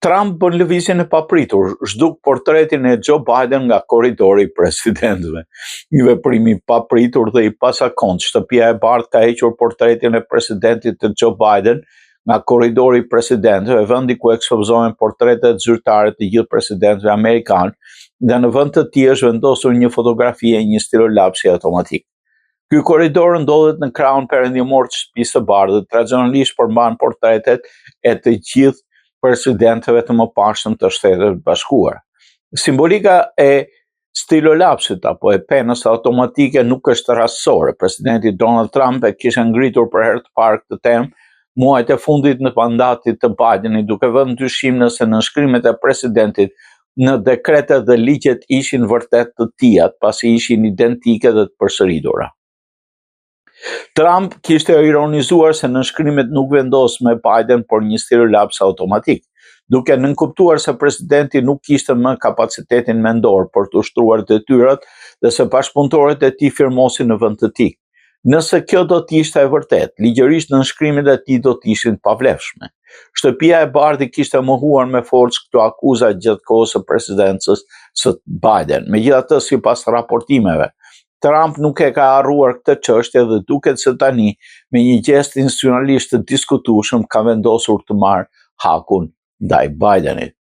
Trump bën lëvizjen e papritur, zhduk portretin e Joe Biden nga korridori i presidentëve. Një veprim i papritur dhe i pazakontë. Shtëpia e Bardhë ka hequr portretin e presidentit të Joe Biden nga korridori i presidentëve, vendi ku ekspozohen portretet zyrtare të gjithë presidentëve amerikanë, dhe në vend të tij është vendosur një fotografi e një stilolapsi automatik. Ky korridor ndodhet në krahun perëndimor të shtëpisë së Bardhë, tradicionalisht përmban portretet e të gjithë presidentëve të mëparshëm të Shtetit Bashkuar. Simbolika e stilolapsit apo e penës automatike nuk është rastësore. Presidenti Donald Trump e kishte ngritur për herë të parë këtë temë muajt e fundit në mandatit të Bidenit, duke vënë dyshim nëse nënshkrimet e presidentit në dekretet dhe ligjet ishin vërtet të tija, pasi ishin identike dhe të përsëritura. Trump kishte ironizuar se nënshkrimet nuk vendos me Biden por një stilolaps automatik, duke nënkuptuar se presidenti nuk kishte më kapacitetin mendor për të ushtruar detyrat dhe se bashkëpunëtorët e tij firmosin në vend të tij. Nëse kjo do të ishte e vërtet, ligjërisht nënshkrimet e tij do të ishin pavlefshme. Shtëpia e Bardhë kishte mohuar me forcë këto akuza gjatë kohës së presidencës së Biden. Megjithatë, sipas raportimeve, Trump nuk e ka harruar këtë çështje dhe duket se tani, me një gjest institucionalisht të diskutueshëm, ka vendosur të marrë hakun ndaj Bidenit.